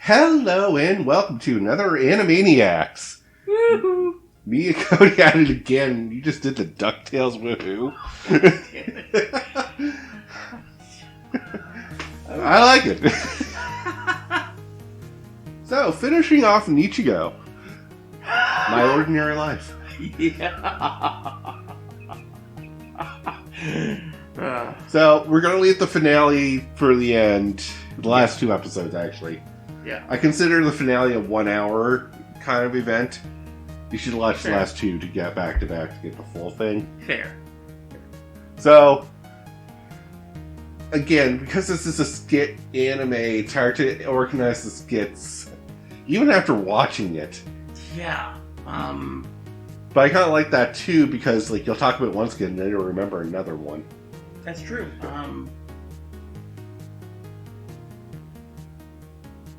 Hello and welcome to another Animeniacs. Woohoo! Me and Cody at it again. You just did the DuckTales woohoo. I like it. So, finishing off Nichijou. My Ordinary Life. Yeah. So, we're going to leave the finale for the end. The last two episodes, actually. Yeah. I consider the finale a 1 hour kind of event. You should watch the last two to get back to back to get the full thing. Fair. So, again, because this is a skit anime, it's hard to organize the skits, even after watching it. Yeah. But I kind of like that too, because like you'll talk about one skit and then you'll remember another one. That's true.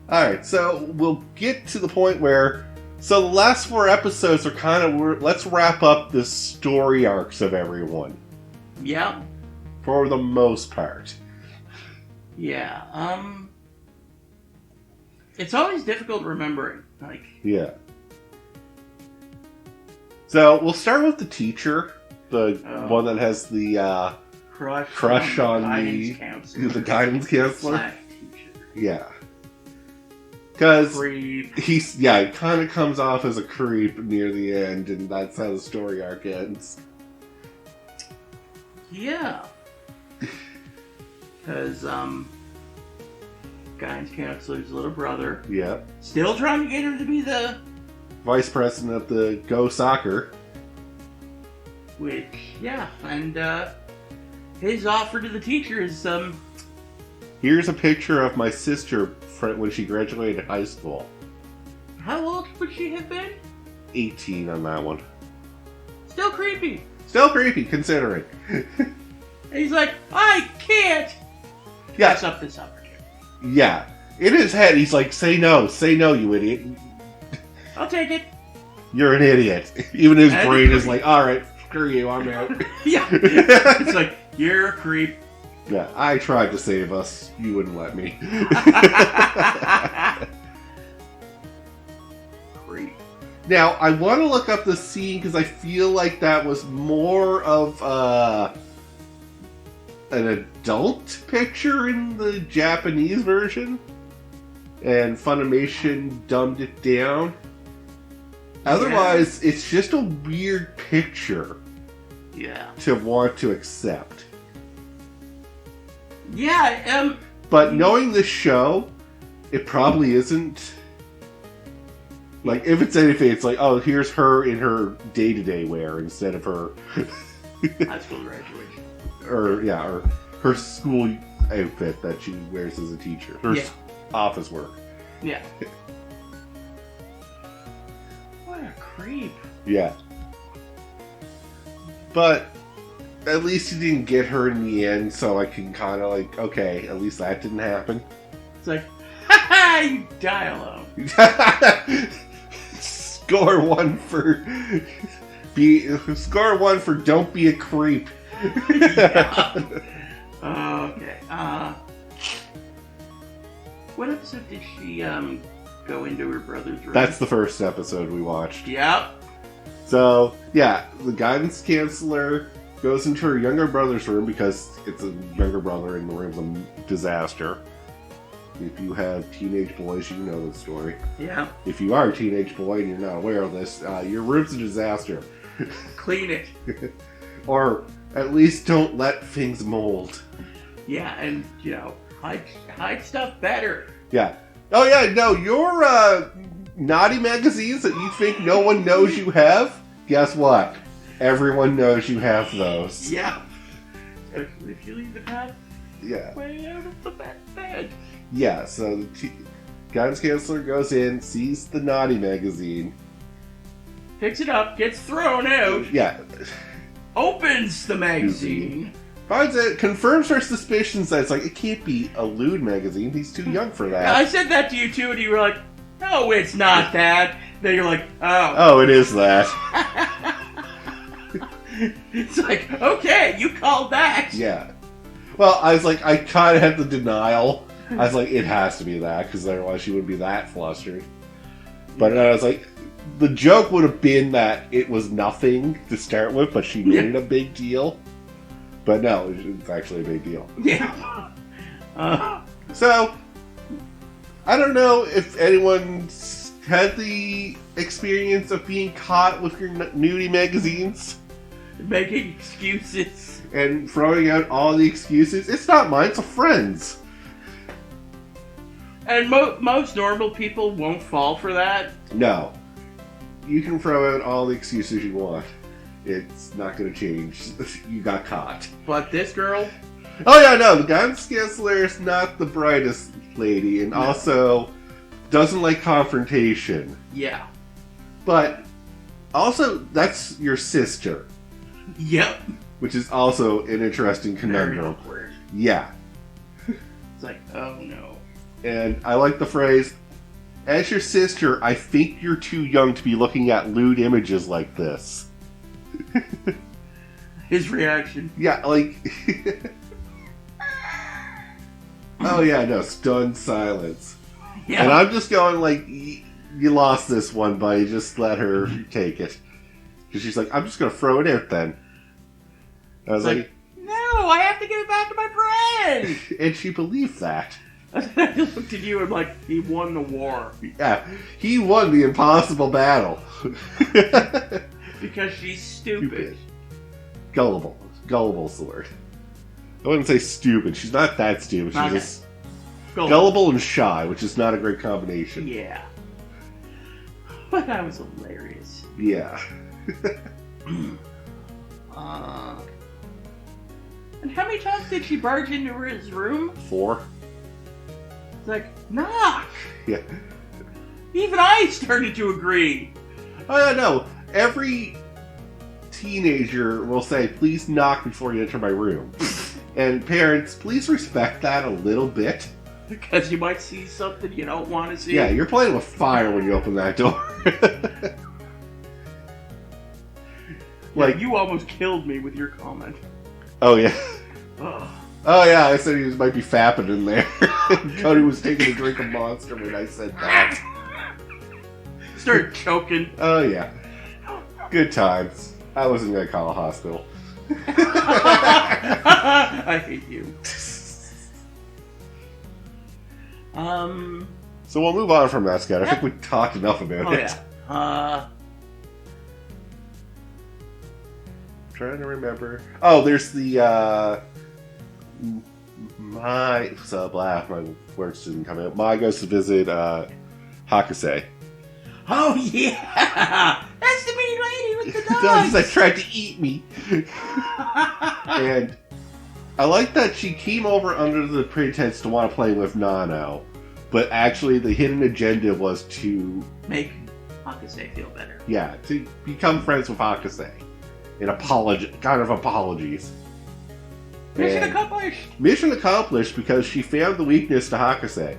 Alright, so we'll get to the point where... So the last 4 episodes are kind of... Let's wrap up the story arcs of everyone. Yeah. For the most part. Yeah. It's always difficult remembering. Like. Yeah. So we'll start with the teacher. The one that has the crush on the guidance counselor. Yeah. Because he's, it kind of comes off as a creep near the end, and that's how the story arc ends. Yeah. Because, guidance counselor's little brother. Yeah. Still trying to get her to be the... vice president of the Go Soccer. Which, yeah, and, his offer to the teacher is, Here's a picture of my sister when she graduated high school. How old would she have been? 18 on that one. Still creepy. Still creepy, considering. And he's like, I can't pass up this opportunity. Yeah. In his head, he's like, say no, you idiot. I'll take it. You're an idiot. Even his brain is like, alright, screw you, I'm out. Yeah. It's like, you're a creep. Yeah, I tried to save us. You wouldn't let me. Creep. Now, I want to look up the scene because I feel like that was more of an adult picture in the Japanese version. And Funimation dumbed it down. Otherwise, it's just a weird picture. Yeah. To want to accept. Yeah, But knowing the show, it probably isn't. Like, if it's anything, it's like, oh, here's her in her day-to-day wear instead of her... high school graduation. Or her school outfit that she wears as a teacher. Her office work. Yeah. What a creep. Yeah. But... at least he didn't get her in the end, so I can kind of like, okay, at least that didn't happen. It's like, ha, you die alone. Score one for don't be a creep. Yeah. Okay. What episode did she go into her brother's room? That's the first episode we watched. Yep. So yeah, the guidance counselor goes into her younger brother's room because it's a younger brother and the room's a disaster. If you have teenage boys, you know the story. Yeah. If you are a teenage boy and you're not aware of this, your room's a disaster. Clean it. Or at least don't let things mold. Yeah, and, hide stuff better. Yeah. Oh yeah, no, your naughty magazines that you think no one knows you have, guess what? Everyone knows you have those. Yeah. Especially if you leave the path way out of the bed. Yeah, so the guidance counselor goes in, sees the naughty magazine. Picks it up, gets thrown out. Yeah. Opens the magazine. Finds it, confirms her suspicions that it's like, it can't be a lewd magazine. He's too young for that. I said that to you too, and you were like, no, it's not that. Then you're like, oh. Oh, it is that. It's like, okay, you called that. Yeah. Well, I was like, I kind of have the denial I was like, it has to be that, because otherwise she wouldn't be that flustered. But I was like, the joke would have been that it was nothing to start with, but she made it a big deal. But no, it's actually a big deal. Yeah. So, I don't know if anyone's had the experience of being caught with your nudie magazines. Making excuses. And throwing out all the excuses. It's not mine, it's a friend's. And most normal people won't fall for that. No. You can throw out all the excuses you want. It's not going to change. You got caught. But this girl? Oh yeah, no, the guidance counselor is not the brightest lady, and also doesn't like confrontation. Yeah. But also, that's your sister. Yep. Which is also an interesting conundrum. Very awkward. Yeah. It's like, oh no. And I like the phrase, as your sister, I think you're too young to be looking at lewd images like this. His reaction. Yeah, like... oh yeah, no, stunned silence. Yeah. And I'm just going like, you lost this one, buddy, just let her take it. Because she's like, I'm just going to throw it out then. I was like, no, I have to give it back to my friend! And she believed that. I looked at you and like, he won the war. Yeah, he won the impossible battle. Because she's stupid. Gullible. Gullible's the word. I wouldn't say stupid. She's not that stupid. She's just gullible and shy, which is not a great combination. Yeah. But that was hilarious. Yeah. And how many times did she barge into his room? 4. It's like, knock! Yeah. Even I started to agree. Oh, yeah, no. Every teenager will say, please knock before you enter my room. And parents, please respect that a little bit. Because you might see something you don't want to see. Yeah, you're playing with fire when you open that door. Like, you almost killed me with your comment. Oh, yeah. Ugh. Oh, yeah, I said he might be fapping in there. Cody was taking a drink of Monster when I said that. Started choking. Oh, yeah. Good times. I wasn't going to call a hospital. I hate you. So we'll move on from that, Scott. I think we talked enough about it. Yeah. Trying to remember. Oh, there's the my words didn't come out. Mai goes to visit Hakase. Oh yeah, that's the mean lady with the dogs. That tried to eat me. And I like that she came over under the pretense to want to play with Nano, but actually the hidden agenda was to make Hakase feel better. Yeah, to become friends with Hakase. And apologies. Mission accomplished! Mission accomplished because she found the weakness to Hakase.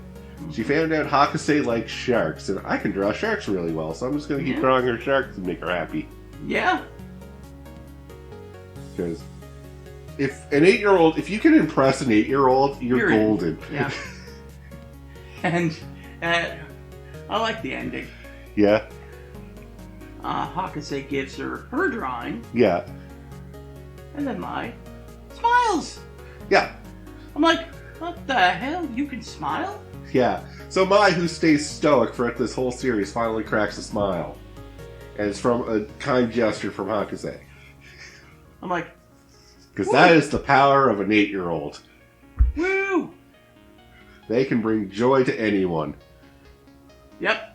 She found out Hakase likes sharks, and I can draw sharks really well, so I'm just going to keep drawing her sharks and make her happy. Yeah. Because if you can impress an 8-year-old, you're golden. Yeah. And I like the ending. Yeah. Hakase gives her drawing. Yeah. And then Mai smiles. Yeah. I'm like, what the hell? You can smile? Yeah. So Mai, who stays stoic throughout this whole series, finally cracks a smile. And it's from a kind gesture from Hakase. I'm like, because that is the power of an 8-year-old. Woo! They can bring joy to anyone. Yep.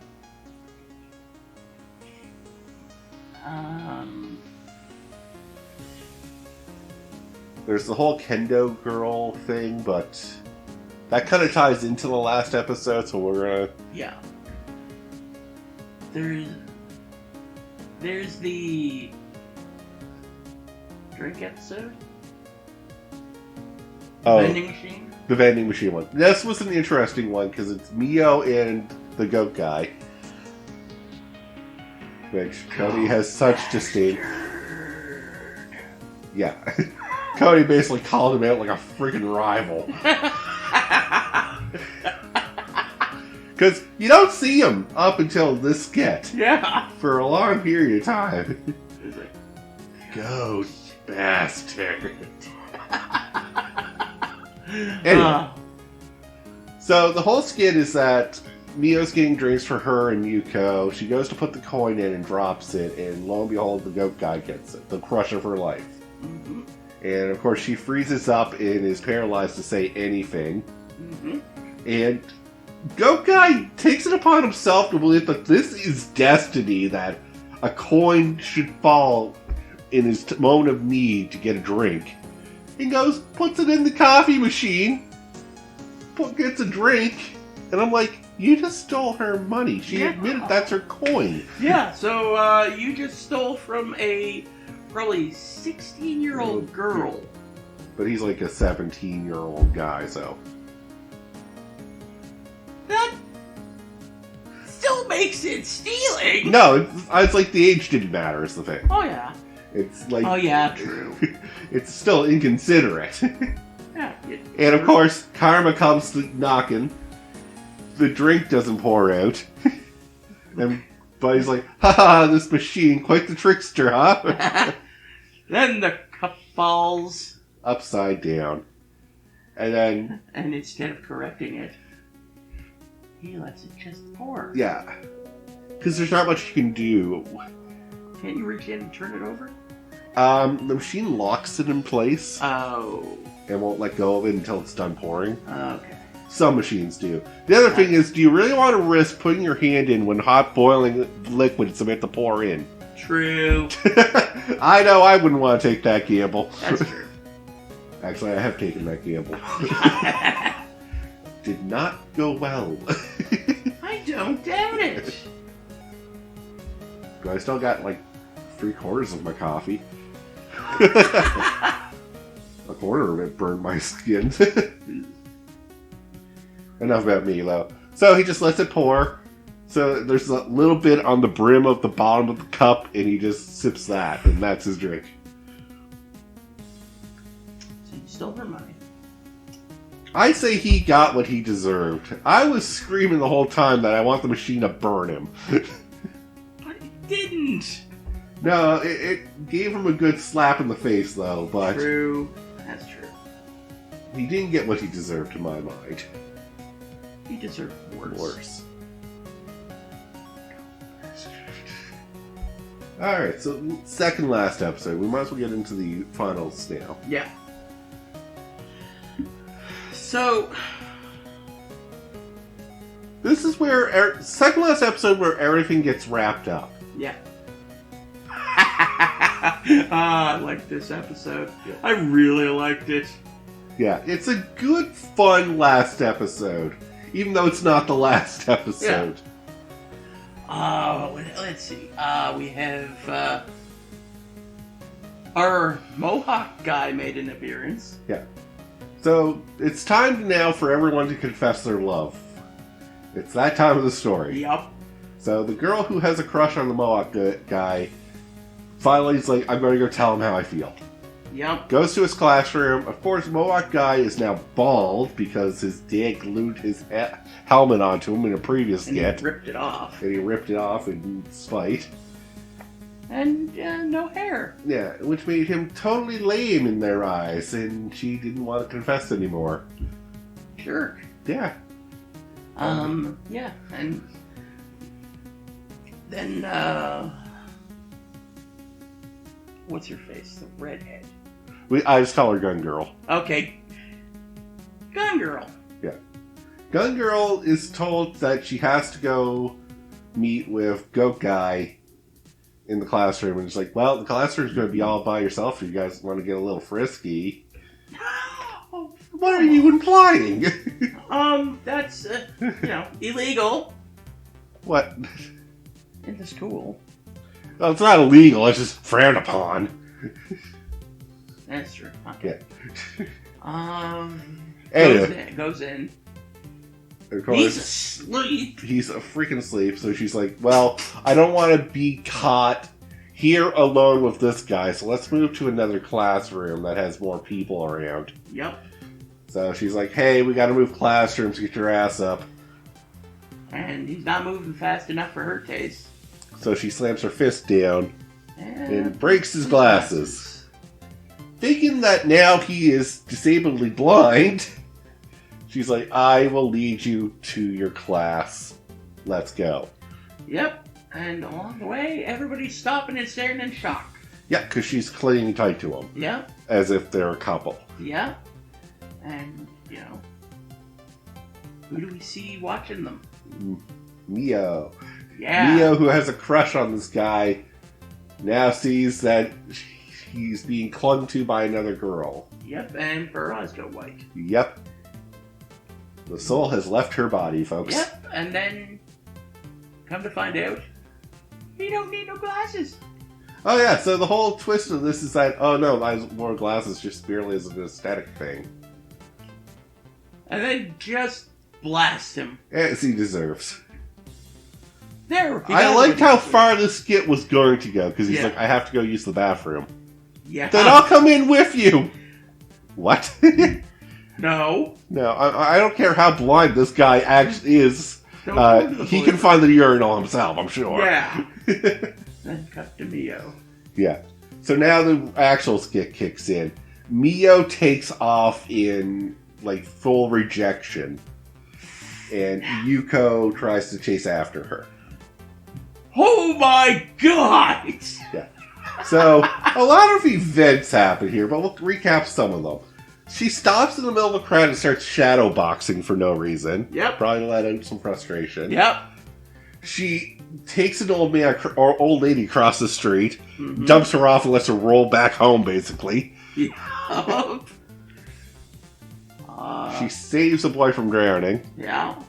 There's the whole Kendo girl thing, but that kind of ties into the last episode, so we're gonna... Yeah. There's the drink episode? Vending machine? The vending machine one. This was an interesting one, because it's Mio and the goat guy. Which Cody has such disdain. Yeah. Cody basically called him out like a freaking rival. Because you don't see him up until this skit. Yeah. For a long period of time. It's like, ghost bastard. Anyway. So the whole skit is that Mio's getting drinks for her and Yuko. She goes to put the coin in and drops it, and lo and behold, the goat guy gets it. The crush of her life. Mm-hmm. And of course, she freezes up and is paralyzed to say anything. Mm-hmm. And Goat Guy takes it upon himself to believe that this is destiny, that a coin should fall in his moment of need to get a drink. He goes, puts it in the coffee machine, gets a drink, and I'm like, you just stole her money. She admitted that's her coin. Yeah, so you just stole from a probably 16-year-old girl. But he's like a 17-year-old guy, so... That still makes it stealing. No, it's like the age didn't matter is the thing. Oh, yeah. It's like... Oh, yeah, true. It's still inconsiderate. Yeah. And of course, karma comes knocking. The drink doesn't pour out. And Buddy's like, haha, this machine, quite the trickster, huh? Then the cup falls upside down. And then... And instead of correcting it, he lets it just pour. Yeah. Because there's not much you can do. Can't you reach in and turn it over? The machine locks it in place. Oh. And won't let go of it until it's done pouring. Okay. Some machines do. The other thing is, do you really want to risk putting your hand in when hot boiling liquid is about to pour in? True. I know I wouldn't want to take that gamble. That's true. Actually, I have taken that gamble. Did not go well. I don't doubt it. But I still got like 3/4 of my coffee. A quarter of it burned my skin. Enough about me, though. So he just lets it pour. So there's a little bit on the brim of the bottom of the cup, and he just sips that, and that's his drink. So you stole her money. I say he got what he deserved. I was screaming the whole time that I want the machine to burn him. But it didn't. No, it gave him a good slap in the face, though, but... True. That's true. He didn't get what he deserved, to my mind. He deserved worse. Alright, so second last episode. We might as well get into the finals now. Yeah. So... This is where... second last episode where everything gets wrapped up. Yeah. I liked this episode. Yeah. I really liked it. Yeah, it's a good, fun last episode. Even though it's not the last episode. Yeah. Let's see. We have our Mohawk guy made an appearance. Yeah. So, it's time now for everyone to confess their love. It's that time of the story. Yep. So, the girl who has a crush on the Mohawk guy finally is like, I'm going to go tell him how I feel. Yep. Goes to his classroom. Of course, Mohawk guy is now bald because his dad glued his helmet onto him in a previous skit. He ripped it off. And he ripped it off in spite. And no hair. Yeah, which made him totally lame in their eyes, and she didn't want to confess anymore. Jerk. Yeah. Yeah, and then, what's her face? The redhead. I just call her Gun Girl. Okay. Gun Girl. Yeah. Gun Girl is told that she has to go meet with Goat Guy in the classroom, and it's like, well, the classroom's going to be all by yourself if you guys want to get a little frisky. What are you implying? That's, illegal. What? In the school. Well, it's not illegal, it's just frowned upon. That's true. Okay. Yeah. Anyway. Goes in. Of course, he's asleep. He's a freaking asleep, so she's like, well, I don't want to be caught here alone with this guy, so let's move to another classroom that has more people around. Yep. So she's like, hey, we gotta move classrooms, get your ass up. And he's not moving fast enough for her taste. So she slams her fist down and breaks his glasses. Thinking that now he is disabledly blind, she's like, I will lead you to your class. Let's go. Yep. And along the way, everybody's stopping and staring in shock. Yeah, because she's clinging tight to him. Yep. As if they're a couple. Yep. And, who do we see watching them? Mio. Yeah. Mio, who has a crush on this guy, now sees that he's being clung to by another girl. Yep, and her eyes go white. Yep. The soul has left her body, folks. Yep, and then, come to find out, he don't need no glasses. Oh yeah, so the whole twist of this is that, oh no, I wore glasses just merely as an aesthetic thing. And then just blast him. As he deserves. There. I liked how far this skit was going to go, because he's like, I have to go use the bathroom. Yeah. Then I'll come in with you! What? No. No, I don't care how blind this guy actually is. He can find the urinal himself, I'm sure. Yeah. Then cut to Mio. Yeah. So now the actual skit kicks in. Mio takes off in, full rejection. And Yuko tries to chase after her. Oh my god! Yeah. So, a lot of events happen here, but we'll recap some of them. She stops in the middle of the crowd and starts shadow boxing for no reason. Yep. Probably to let out some frustration. Yep. She takes an old man or old lady across the street, dumps her off and lets her roll back home, basically. Yep. She saves a boy from drowning. Yeah.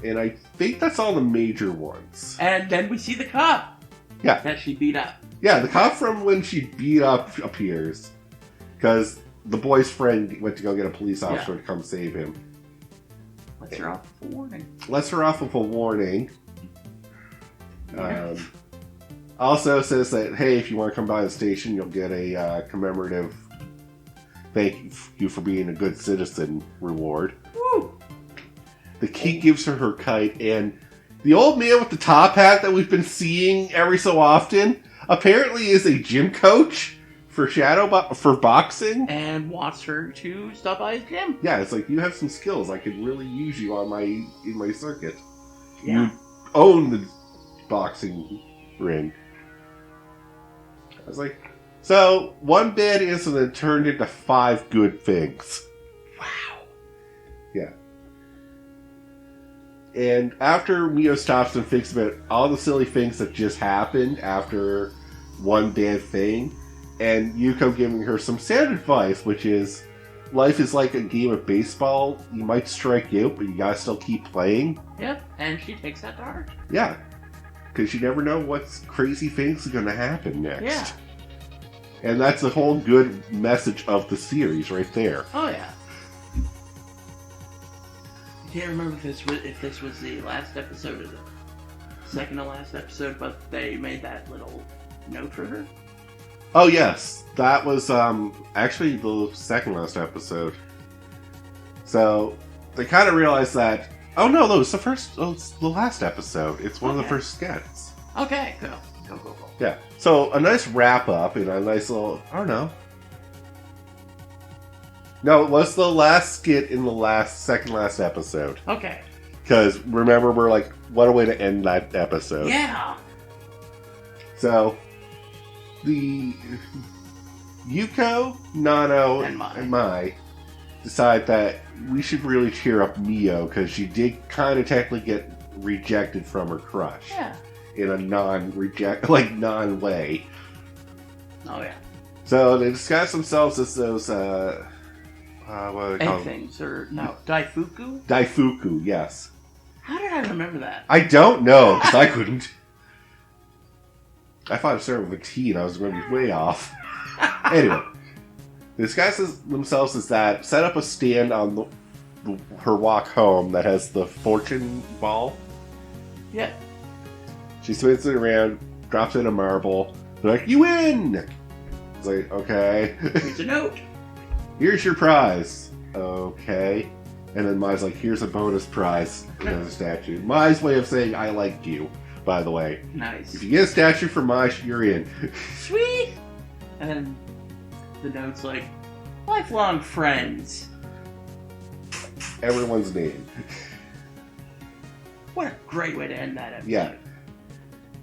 And I think that's all the major ones. And then we see the cop. Yeah. That she beat up. Yeah, the cop from when she beat up appears. Because the boy's friend went to go get a police officer to come save him. Lets her off with a warning. Lets her off with a warning. Yeah. Also says that, hey, if you want to come by the station, you'll get a commemorative thank you for being a good citizen reward. Woo! The key gives her her kite, and the old man with the top hat that we've been seeing every so often apparently is a gym coach for for boxing. And wants her to stop by his gym. Yeah, it's like, you have some skills. I could really use you in my circuit. Yeah. You own the boxing ring. I was like, so one bad incident turned into 5 good things. Wow. Yeah. And after Mio stops and thinks about all the silly things that just happened after one bad thing, and Yuko giving her some sound advice, which is, life is like a game of baseball. You might strike out, but you gotta still keep playing. Yep, and she takes that to heart. Yeah. Because you never know what crazy things are going to happen next. Yeah. And that's the whole good message of the series right there. Oh, yeah. I can't remember if this was the last episode or the second to last episode, but they made that little note for her. Oh, yes. That was actually the second last episode. So they kind of realized that, oh no, it's the last episode. It's one of the first skits. Okay, cool. Cool. Yeah. So a nice wrap up and a nice little, I don't know. No, it was the last skit in the second last episode. Okay. Because remember, we're like, what a way to end that episode. Yeah. So the Yuko, Nano, and Mai decide that we should really cheer up Mio because she did kind of technically get rejected from her crush. Yeah. In a non-way. Oh, yeah. So they disguise themselves as those, what do they call them? Things, or, no, Daifuku? Daifuku, yes. How did I remember that? I don't know, because I couldn't. I thought it started with a T and I was going to be way off. Anyway. They disguise themselves as that, set up a stand on her walk home that has the fortune ball. Yeah. She spins it around, drops in a marble. They're like, you win! It's like, okay. Here's a note. Here's your prize. Okay. And then Mai's like, here's a bonus prize. Another statue. Mai's way of saying, I like you, by the way. Nice. If you get a statue from Mai, you're in. Sweet! And then the note's like, lifelong friends. Everyone's name. What a great way to end that episode. Yeah.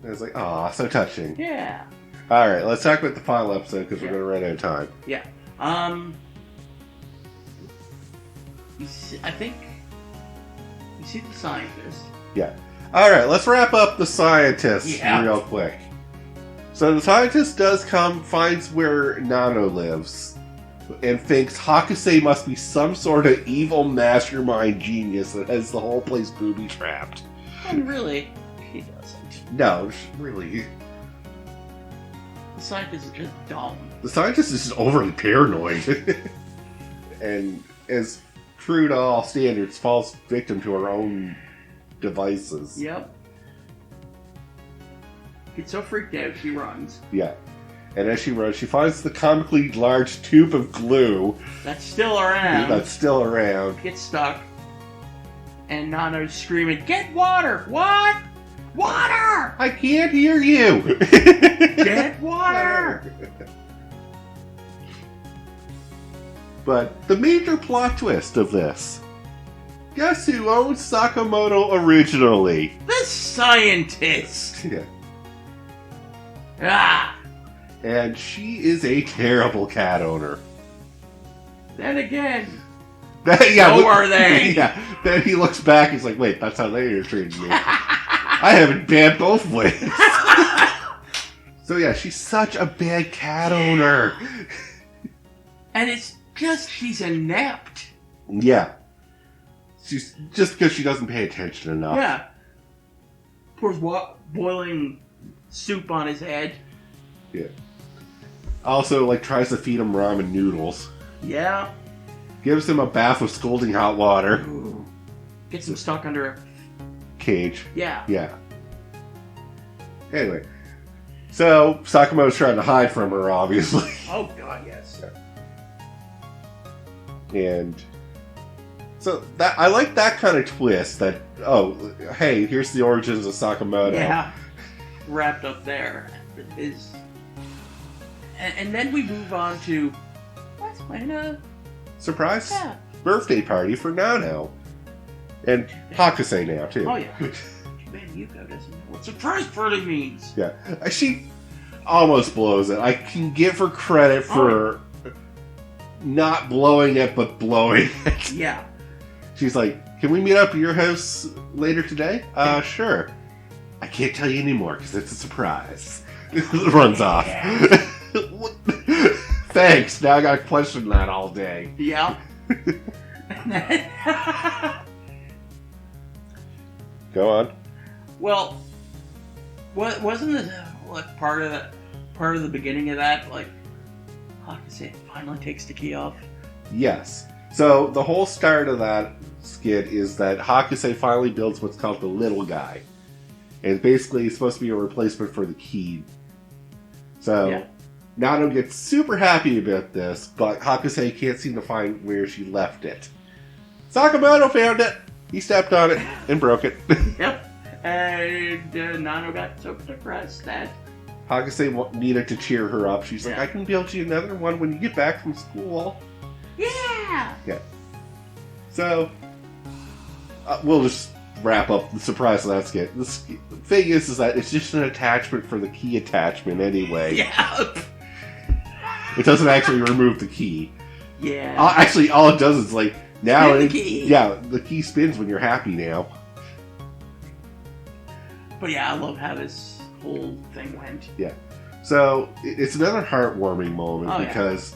And it's like, aw, so touching. Yeah. Alright, let's talk about the final episode because we're going to run out of time. Yeah. I think you see the scientist. Yeah. Alright, let's wrap up the scientist real quick. So the scientist finds where Nano lives, and thinks Hakusei must be some sort of evil mastermind genius that has the whole place booby-trapped. And really, he doesn't. No, really. The scientist is just dumb. The scientist is just overly paranoid. And as true to all standards, falls victim to her own devices. Yep. Gets so freaked out, she runs. Yeah. And as she runs, she finds the comically large tube of glue. That's still around. Gets stuck. And Nano's screaming, get water! What? Water! I can't hear you! Get water! But the major plot twist of this. Guess who owns Sakamoto originally? The scientist! Yeah. Ah! And she is a terrible cat owner. Then again, so are they. Yeah. Then he looks back, he's like, wait, that's how they are treating me. I haven't bad both ways. So yeah, she's such a bad cat owner. And it's just, she's inept. Yeah. She's just because she doesn't pay attention enough. Yeah. Pours boiling soup on his head. Yeah. Also, like, tries to feed him ramen noodles. Yeah. Gives him a bath with scalding hot water. Ooh. Gets him stuck under a cage. Yeah. Yeah. Anyway. So, Sakamoto's trying to hide from her, obviously. Oh, God, yes. And so, that I like that kind of twist that, oh, hey, here's the origins of Sakamoto. Yeah. Wrapped up there. And then we move on to, let's plan a surprise birthday party for Nano. And Hakusei now, too. Oh, yeah. Man, Yuko doesn't know what surprise party means. Yeah. She almost blows it. I can give her credit for not blowing it, but blowing it. Yeah. She's like, can we meet up at your house later today? Sure. I can't tell you anymore because it's a surprise. Runs off. Thanks. Now I gotta question that all day. Yeah. Go on. Well, wasn't it like part of the beginning of that? Like, Hakusei finally takes the key off. Yes. So the whole start of that skit is that Hakusei finally builds what's called the little guy, and basically it's supposed to be a replacement for the key. So Nano gets super happy about this, but Hakusei can't seem to find where she left it. Sakamoto found it. He stepped on it and broke it. Yep. And Nano got so depressed that Hakusei needed to cheer her up. She's like, I can build you another one when you get back from school. Yeah. Yeah. So, we'll just wrap up the surprise of that skit. The thing is that it's just an attachment for the key attachment anyway. Yeah. It doesn't actually remove the key. Yeah. Actually, all it does is like, now the key. Yeah, the key spins when you're happy now. But yeah, I love how this whole thing went. Yeah. So, it's another heartwarming moment because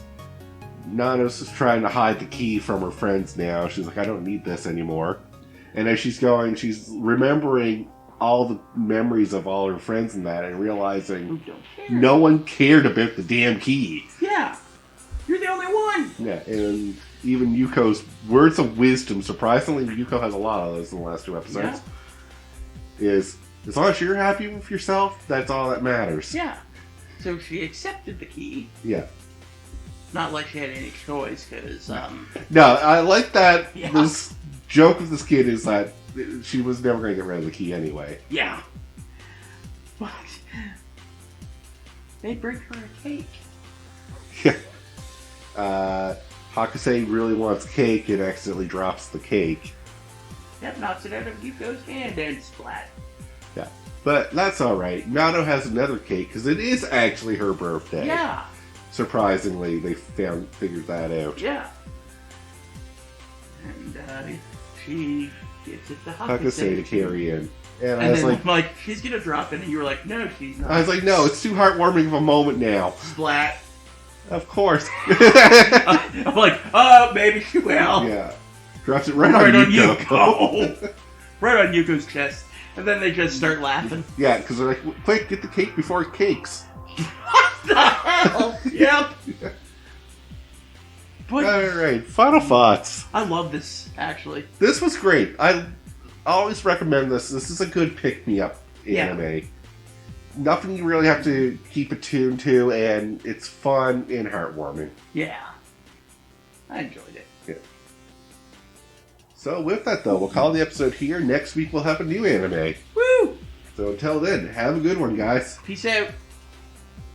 Nano's just trying to hide the key from her friends now. She's like, I don't need this anymore. And as she's going, she's remembering all the memories of all her friends and that, and realizing no one cared about the damn key. Yeah. You're the only one. Yeah, and even Yuko's words of wisdom, surprisingly, Yuko has a lot of those in the last two episodes, is, as long as you're happy with yourself, that's all that matters. Yeah. So she accepted the key. Yeah. Not like she had any choice, because, No, I like that joke of this kid is that she was never going to get rid of the key anyway. Yeah. What? They bring her a cake. Yeah. Hakase really wants cake and accidentally drops the cake. Yep, knocks it out of Yuko's hand and splat. Yeah. But that's alright. Nato has another cake because it is actually her birthday. Yeah. Surprisingly, they figured that out. Yeah. And she gives it to Hakase to carry in. And I was then, like, she's gonna drop it, and you were like, no, she's not. I was like, no, it's too heartwarming of a moment now. Splat. Of course. I'm like, oh, maybe she will. Yeah. Drops it right on Yuko. Right on Yuko's chest. And then they just start laughing. Yeah, because they're like, quick, get the cake before it cakes. What the hell? Yep. Alright, final thoughts. I love this, actually. This was great. I always recommend this. This is a good pick-me-up anime. Yeah. Nothing you really have to keep attuned to, and it's fun and heartwarming. Yeah. I enjoyed it. Yeah. So with that, though, we'll call the episode here. Next week, we'll have a new anime. Woo! So until then, have a good one, guys. Peace out.